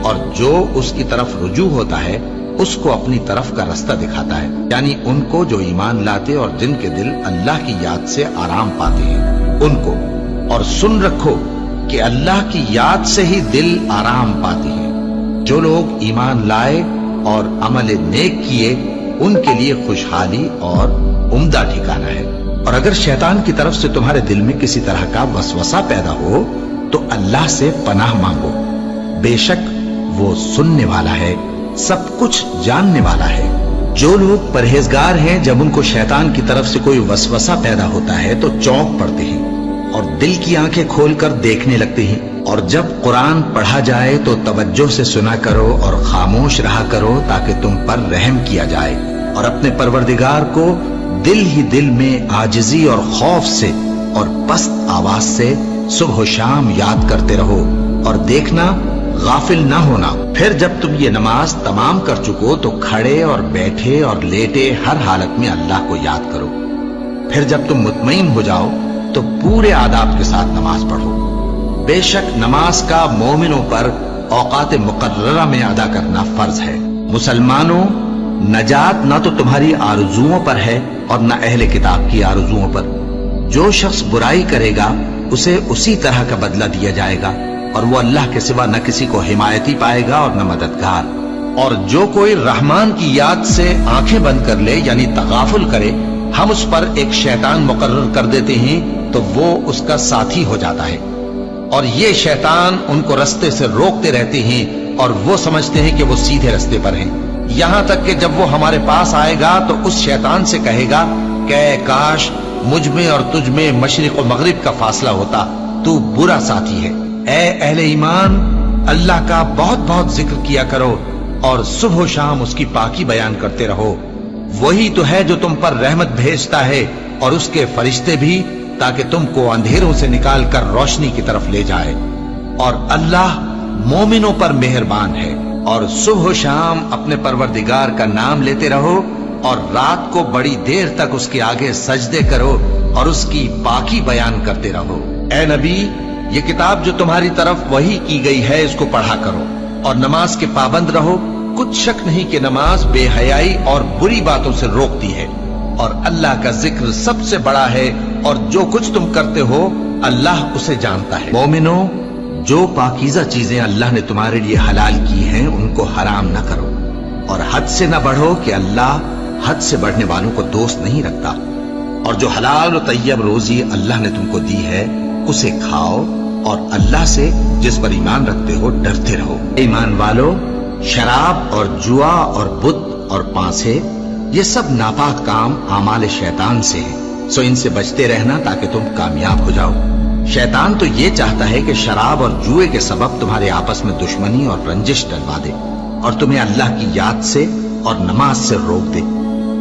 اور جو اس کی طرف رجوع ہوتا ہے اس کو اپنی طرف کا رستہ دکھاتا ہے، یعنی ان کو جو ایمان لاتے اور جن کے دل اللہ کی یاد سے آرام پاتے ہیں ان کو۔ اور سن رکھو کہ اللہ کی یاد سے ہی دل آرام پاتے ہیں۔ جو لوگ ایمان لائے اور عمل نیک کیے ان کے لیے خوشحالی اور عمدہ ٹھکانہ ہے۔ اور اگر شیطان کی طرف سے تمہارے دل میں کسی طرح کا وسوسہ پیدا ہو تو اللہ سے پناہ مانگو، بے شک وہ سننے والا ہے، سب کچھ جاننے والا ہے۔ جو لوگ پرہیزگار ہیں جب ان کو شیطان کی طرف سے کوئی وسوسہ پیدا ہوتا ہے تو چونک پڑتے ہیں اور دل کی آنکھیں کھول کر دیکھنے لگتے ہیں، اور جب قرآن پڑھا جائے تو توجہ سے سنا کرو اور خاموش رہا کرو تاکہ تم پر رحم کیا جائے، اور اپنے پروردگار کو دل ہی دل میں عاجزی اور خوف سے اور پست آواز سے صبح و شام یاد کرتے رہو، اور دیکھنا غافل نہ ہونا۔ پھر جب تم یہ نماز تمام کر چکو تو کھڑے اور بیٹھے اور لیٹے ہر حالت میں اللہ کو یاد کرو۔ پھر جب تم مطمئن ہو جاؤ تو پورے آداب کے ساتھ نماز پڑھو۔ بے شک نماز کا مومنوں پر اوقات مقررہ میں ادا کرنا فرض ہے۔ مسلمانوں، نجات نہ تو تمہاری آرزوؤں پر ہے اور نہ اہل کتاب کی آرزوؤں پر۔ جو شخص برائی کرے گا اسے اسی طرح کا بدلہ دیا جائے گا، اور وہ اللہ کے سوا نہ کسی کو حمایتی پائے گا اور نہ مددگار۔ اور جو کوئی رحمان کی یاد سے آنکھیں بند کر لے یعنی تغافل کرے، ہم اس پر ایک شیطان مقرر کر دیتے ہیں تو وہ اس کا ساتھی ہو جاتا ہے، اور یہ شیطان ان کو رستے سے روکتے رہتے ہیں اور وہ سمجھتے ہیں کہ وہ سیدھے رستے پر ہیں، یہاں تک کہ جب وہ ہمارے پاس آئے گا تو اس شیطان سے کہے گا کہ کاش مجھ میں اور تجھ میں مشرق و مغرب کا فاصلہ ہوتا، تو برا ساتھی ہے۔ اے اہل ایمان، اللہ کا بہت بہت ذکر کیا کرو اور صبح و شام اس کی پاکی بیان کرتے رہو۔ وہی تو ہے جو تم پر رحمت بھیجتا ہے اور اس کے فرشتے بھی، تاکہ تم کو اندھیروں سے نکال کر روشنی کی طرف لے جائے۔ اور اللہ مومنوں پر مہربان ہے۔ اور صبح و شام اپنے پروردگار کا نام لیتے رہو، اور رات کو بڑی دیر تک اس کے آگے سجدے کرو اور اس کی پاکی بیان کرتے رہو۔ اے نبی، یہ کتاب جو تمہاری طرف وحی کی گئی ہے اس کو پڑھا کرو اور نماز کے پابند رہو۔ کچھ شک نہیں کہ نماز بے حیائی اور بری باتوں سے روکتی ہے، اور اللہ کا ذکر سب سے بڑا ہے، اور جو کچھ تم کرتے ہو اللہ اسے جانتا ہے۔ مومنو، جو پاکیزہ چیزیں اللہ نے تمہارے لیے حلال کی ہیں ان کو حرام نہ کرو، اور حد سے نہ بڑھو کہ اللہ حد سے بڑھنے والوں کو دوست نہیں رکھتا، اور جو حلال و طیب روزی اللہ نے تم کو دی ہے اسے کھاؤ، اور اللہ سے جس پر ایمان رکھتے ہو ڈرتے رہو۔ ایمان والو، شراب اور جوا اور بت اور پانسے یہ سب ناپاک کام اعمال شیطان سے ہیں، سو ان سے بچتے رہنا تاکہ تم کامیاب ہو جاؤ۔ شیطان تو یہ چاہتا ہے کہ شراب اور جوئے کے سبب تمہارے آپس میں دشمنی اور رنجش ڈلوا دے اور تمہیں اللہ کی یاد سے اور نماز سے روک دے۔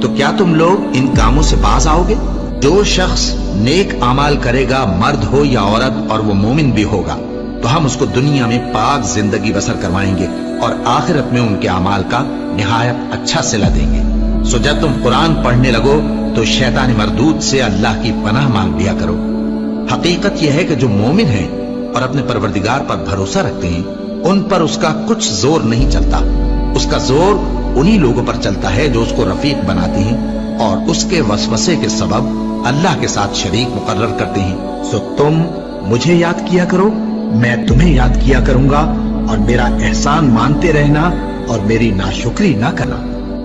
تو کیا تم لوگ ان کاموں سے باز آؤ گے؟ جو شخص نیک اعمال کرے گا، مرد ہو یا عورت، اور وہ مومن بھی ہوگا، تو ہم اس کو دنیا میں پاک زندگی بسر کروائیں گے اور آخرت میں ان کے اعمال کا نہایت اچھا صلہ دیں گے۔ سو جب تم قرآن پڑھنے لگو تو شیطان مردود سے اللہ کی پناہ مانگ لیا کرو۔ حقیقت یہ ہے کہ جو مومن ہیں اور اپنے پروردگار پر بھروسہ رکھتے ہیں ان پر اس کا کچھ زور نہیں چلتا۔ اس کا زور انہی لوگوں پر چلتا ہے جو اس کو رفیق بناتے ہیں اور اس کے وسوسے کے سبب اللہ کے ساتھ شریک مقرر کرتے ہیں۔ سو تم مجھے یاد کیا کرو، میں تمہیں یاد کیا کروں گا، اور میرا احسان مانتے رہنا اور میری ناشکری نہ کرنا۔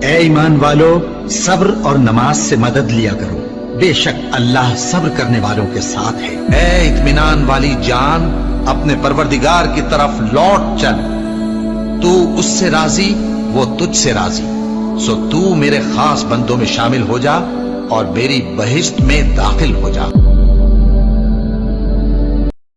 اے ایمان والو، صبر اور نماز سے مدد لیا کرو، بے شک اللہ صبر کرنے والوں کے ساتھ ہے۔ اے اطمینان والی جان، اپنے پروردگار کی طرف لوٹ چل، تو اس سے راضی وہ تجھ سے راضی، سو تو میرے خاص بندوں میں شامل ہو جا اور میری بہشت میں داخل ہو جا۔